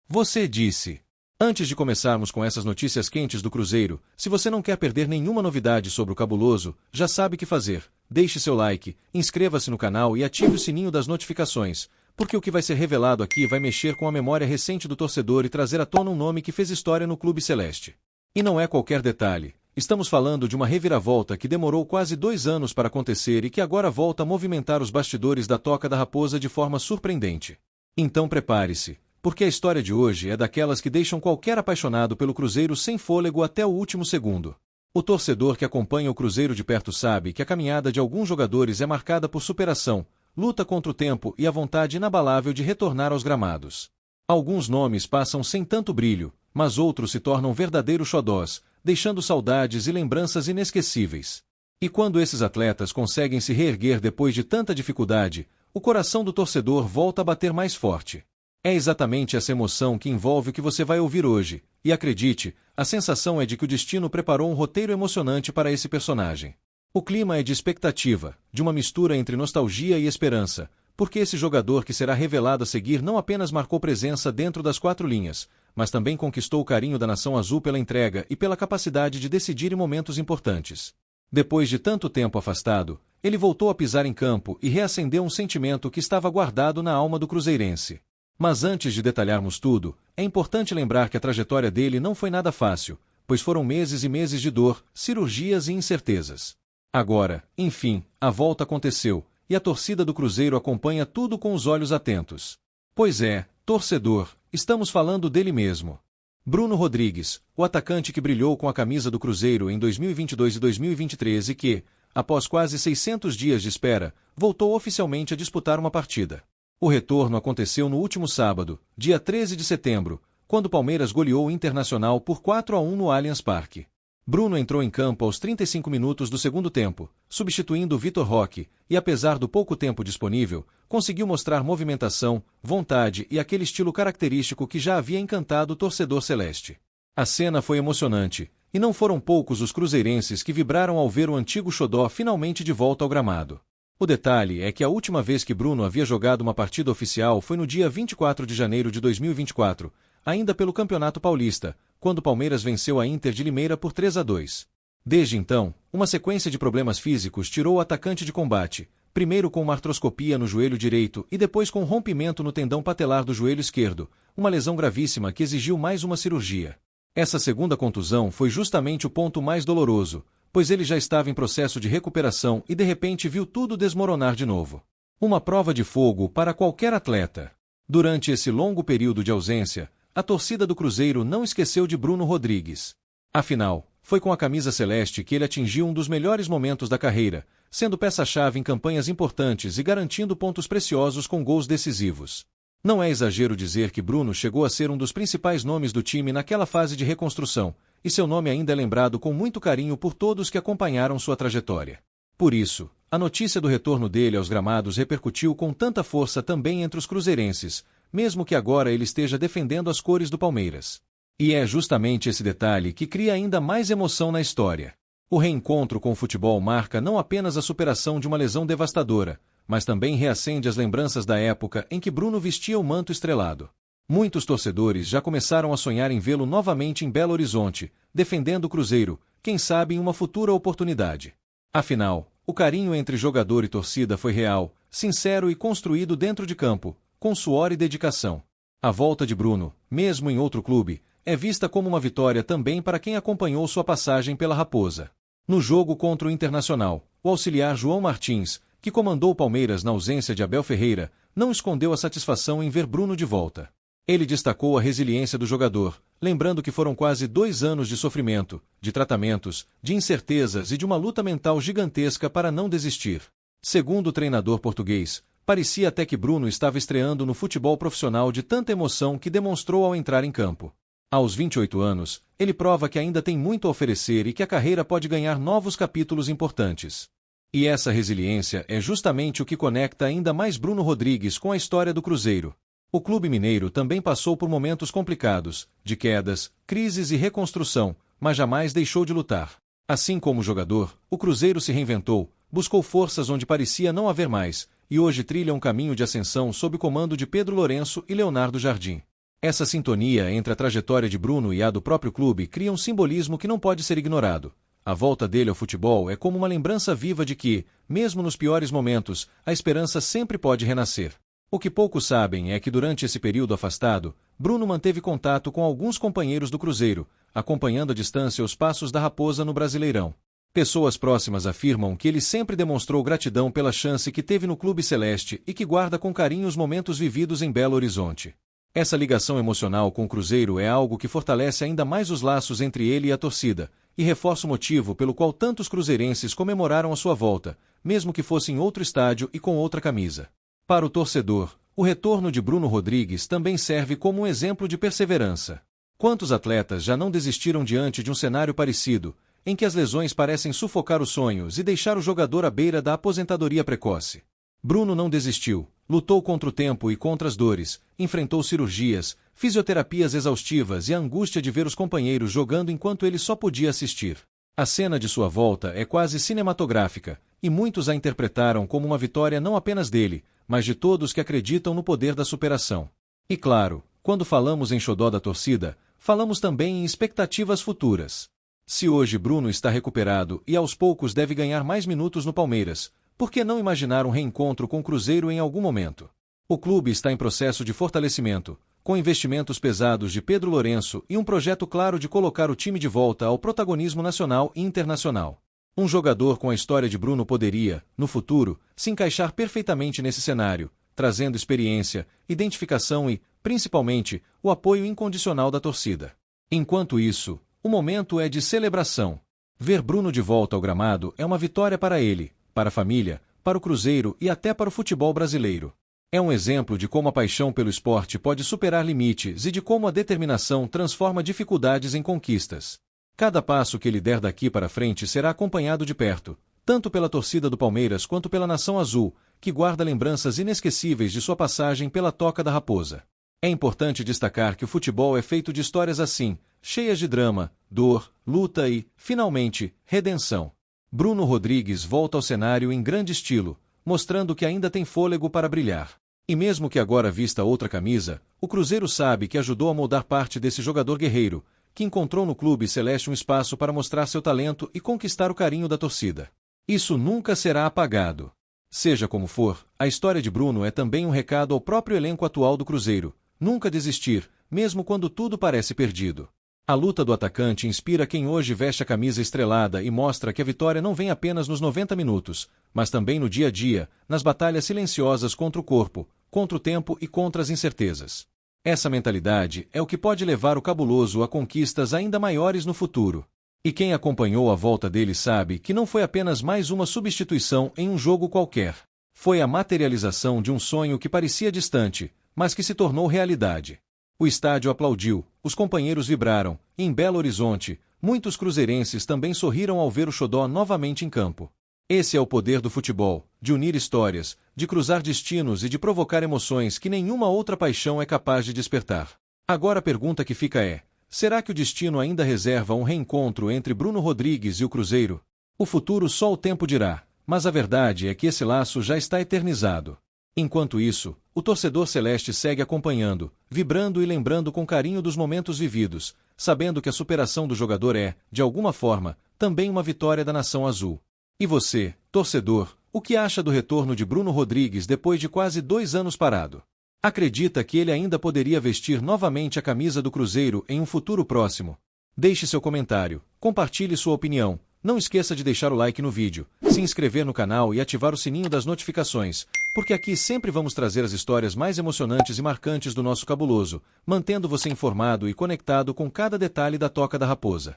Você disse. Antes de começarmos com essas notícias quentes do Cruzeiro, se você não quer perder nenhuma novidade sobre o Cabuloso, já sabe o que fazer. Deixe seu like, inscreva-se no canal e ative o sininho das notificações, porque o que vai ser revelado aqui vai mexer com a memória recente do torcedor e trazer à tona um nome que fez história no Clube Celeste. E não é qualquer detalhe. Estamos falando de uma reviravolta que demorou quase 2 anos para acontecer e que agora volta a movimentar os bastidores da Toca da Raposa de forma surpreendente. Então prepare-se, porque a história de hoje é daquelas que deixam qualquer apaixonado pelo Cruzeiro sem fôlego até o último segundo. O torcedor que acompanha o Cruzeiro de perto sabe que a caminhada de alguns jogadores é marcada por superação, luta contra o tempo e a vontade inabalável de retornar aos gramados. Alguns nomes passam sem tanto brilho, mas outros se tornam verdadeiros xodós, deixando saudades e lembranças inesquecíveis. E quando esses atletas conseguem se reerguer depois de tanta dificuldade, o coração do torcedor volta a bater mais forte. É exatamente essa emoção que envolve o que você vai ouvir hoje, e acredite, a sensação é de que o destino preparou um roteiro emocionante para esse personagem. O clima é de expectativa, de uma mistura entre nostalgia e esperança, porque esse jogador que será revelado a seguir não apenas marcou presença dentro das 4 linhas, mas também conquistou o carinho da nação azul pela entrega e pela capacidade de decidir em momentos importantes. Depois de tanto tempo afastado, ele voltou a pisar em campo e reacendeu um sentimento que estava guardado na alma do cruzeirense. Mas antes de detalharmos tudo, é importante lembrar que a trajetória dele não foi nada fácil, pois foram meses e meses de dor, cirurgias e incertezas. Agora, enfim, a volta aconteceu, e a torcida do Cruzeiro acompanha tudo com os olhos atentos. Pois é, torcedor, estamos falando dele mesmo. Bruno Rodrigues, o atacante que brilhou com a camisa do Cruzeiro em 2022 e 2023 e que, após quase 600 dias de espera, voltou oficialmente a disputar uma partida. O retorno aconteceu no último sábado, dia 13 de setembro, quando o Palmeiras goleou o Internacional por 4-1 no Allianz Parque. Bruno entrou em campo aos 35 minutos do segundo tempo, substituindo Vitor Roque, e apesar do pouco tempo disponível, conseguiu mostrar movimentação, vontade e aquele estilo característico que já havia encantado o torcedor celeste. A cena foi emocionante, e não foram poucos os cruzeirenses que vibraram ao ver o antigo xodó finalmente de volta ao gramado. O detalhe é que a última vez que Bruno havia jogado uma partida oficial foi no dia 24 de janeiro de 2024, ainda pelo Campeonato Paulista, quando o Palmeiras venceu a Inter de Limeira por 3-2. Desde então, uma sequência de problemas físicos tirou o atacante de combate, primeiro com uma artroscopia no joelho direito e depois com um rompimento no tendão patelar do joelho esquerdo, uma lesão gravíssima que exigiu mais uma cirurgia. Essa segunda contusão foi justamente o ponto mais doloroso, pois ele já estava em processo de recuperação e de repente viu tudo desmoronar de novo. Uma prova de fogo para qualquer atleta. Durante esse longo período de ausência, a torcida do Cruzeiro não esqueceu de Bruno Rodrigues. Afinal, foi com a camisa celeste que ele atingiu um dos melhores momentos da carreira, sendo peça-chave em campanhas importantes e garantindo pontos preciosos com gols decisivos. Não é exagero dizer que Bruno chegou a ser um dos principais nomes do time naquela fase de reconstrução, e seu nome ainda é lembrado com muito carinho por todos que acompanharam sua trajetória. Por isso, a notícia do retorno dele aos gramados repercutiu com tanta força também entre os cruzeirenses, mesmo que agora ele esteja defendendo as cores do Palmeiras. E é justamente esse detalhe que cria ainda mais emoção na história. O reencontro com o futebol marca não apenas a superação de uma lesão devastadora, mas também reacende as lembranças da época em que Bruno vestia o manto estrelado. Muitos torcedores já começaram a sonhar em vê-lo novamente em Belo Horizonte, defendendo o Cruzeiro, quem sabe em uma futura oportunidade. Afinal, o carinho entre jogador e torcida foi real, sincero e construído dentro de campo, com suor e dedicação. A volta de Bruno, mesmo em outro clube, é vista como uma vitória também para quem acompanhou sua passagem pela Raposa. No jogo contra o Internacional, o auxiliar João Martins, que comandou o Palmeiras na ausência de Abel Ferreira, não escondeu a satisfação em ver Bruno de volta. Ele destacou a resiliência do jogador, lembrando que foram quase 2 anos de sofrimento, de tratamentos, de incertezas e de uma luta mental gigantesca para não desistir. Segundo o treinador português, parecia até que Bruno estava estreando no futebol profissional de tanta emoção que demonstrou ao entrar em campo. Aos 28 anos, ele prova que ainda tem muito a oferecer e que a carreira pode ganhar novos capítulos importantes. E essa resiliência é justamente o que conecta ainda mais Bruno Rodrigues com a história do Cruzeiro. O clube mineiro também passou por momentos complicados, de quedas, crises e reconstrução, mas jamais deixou de lutar. Assim como jogador, o Cruzeiro se reinventou, buscou forças onde parecia não haver mais, e hoje trilha um caminho de ascensão sob o comando de Pedro Lourenço e Leonardo Jardim. Essa sintonia entre a trajetória de Bruno e a do próprio clube cria um simbolismo que não pode ser ignorado. A volta dele ao futebol é como uma lembrança viva de que, mesmo nos piores momentos, a esperança sempre pode renascer. O que poucos sabem é que durante esse período afastado, Bruno manteve contato com alguns companheiros do Cruzeiro, acompanhando à distância os passos da Raposa no Brasileirão. Pessoas próximas afirmam que ele sempre demonstrou gratidão pela chance que teve no clube celeste e que guarda com carinho os momentos vividos em Belo Horizonte. Essa ligação emocional com o Cruzeiro é algo que fortalece ainda mais os laços entre ele e a torcida, e reforça o motivo pelo qual tantos cruzeirenses comemoraram a sua volta, mesmo que fosse em outro estádio e com outra camisa. Para o torcedor, o retorno de Bruno Rodrigues também serve como um exemplo de perseverança. Quantos atletas já não desistiram diante de um cenário parecido, em que as lesões parecem sufocar os sonhos e deixar o jogador à beira da aposentadoria precoce? Bruno não desistiu, lutou contra o tempo e contra as dores, enfrentou cirurgias, fisioterapias exaustivas e a angústia de ver os companheiros jogando enquanto ele só podia assistir. A cena de sua volta é quase cinematográfica, e muitos a interpretaram como uma vitória não apenas dele, mas de todos que acreditam no poder da superação. E claro, quando falamos em xodó da torcida, falamos também em expectativas futuras. Se hoje Bruno está recuperado e aos poucos deve ganhar mais minutos no Palmeiras, por que não imaginar um reencontro com o Cruzeiro em algum momento? O clube está em processo de fortalecimento, com investimentos pesados de Pedro Lourenço e um projeto claro de colocar o time de volta ao protagonismo nacional e internacional. Um jogador com a história de Bruno poderia, no futuro, se encaixar perfeitamente nesse cenário, trazendo experiência, identificação e, principalmente, o apoio incondicional da torcida. Enquanto isso, o momento é de celebração. Ver Bruno de volta ao gramado é uma vitória para ele, para a família, para o Cruzeiro e até para o futebol brasileiro. É um exemplo de como a paixão pelo esporte pode superar limites e de como a determinação transforma dificuldades em conquistas. Cada passo que ele der daqui para frente será acompanhado de perto, tanto pela torcida do Palmeiras quanto pela Nação Azul, que guarda lembranças inesquecíveis de sua passagem pela Toca da Raposa. É importante destacar que o futebol é feito de histórias assim, cheias de drama, dor, luta e, finalmente, redenção. Bruno Rodrigues volta ao cenário em grande estilo, mostrando que ainda tem fôlego para brilhar. E mesmo que agora vista outra camisa, o Cruzeiro sabe que ajudou a moldar parte desse jogador guerreiro, que encontrou no clube celeste um espaço para mostrar seu talento e conquistar o carinho da torcida. Isso nunca será apagado. Seja como for, a história de Bruno é também um recado ao próprio elenco atual do Cruzeiro: nunca desistir, mesmo quando tudo parece perdido. A luta do atacante inspira quem hoje veste a camisa estrelada e mostra que a vitória não vem apenas nos 90 minutos, mas também no dia a dia, nas batalhas silenciosas contra o corpo, contra o tempo e contra as incertezas. Essa mentalidade é o que pode levar o Cabuloso a conquistas ainda maiores no futuro. E quem acompanhou a volta dele sabe que não foi apenas mais uma substituição em um jogo qualquer. Foi a materialização de um sonho que parecia distante, mas que se tornou realidade. O estádio aplaudiu, os companheiros vibraram, e em Belo Horizonte, muitos cruzeirenses também sorriram ao ver o xodó novamente em campo. Esse é o poder do futebol, de unir histórias, de cruzar destinos e de provocar emoções que nenhuma outra paixão é capaz de despertar. Agora a pergunta que fica é: será que o destino ainda reserva um reencontro entre Bruno Rodrigues e o Cruzeiro? O futuro só o tempo dirá, mas a verdade é que esse laço já está eternizado. Enquanto isso, o torcedor celeste segue acompanhando, vibrando e lembrando com carinho dos momentos vividos, sabendo que a superação do jogador é, de alguma forma, também uma vitória da Nação Azul. E você, torcedor, o que acha do retorno de Bruno Rodrigues depois de quase 2 anos parado? Acredita que ele ainda poderia vestir novamente a camisa do Cruzeiro em um futuro próximo? Deixe seu comentário, compartilhe sua opinião, não esqueça de deixar o like no vídeo, se inscrever no canal e ativar o sininho das notificações, porque aqui sempre vamos trazer as histórias mais emocionantes e marcantes do nosso cabuloso, mantendo você informado e conectado com cada detalhe da Toca da Raposa.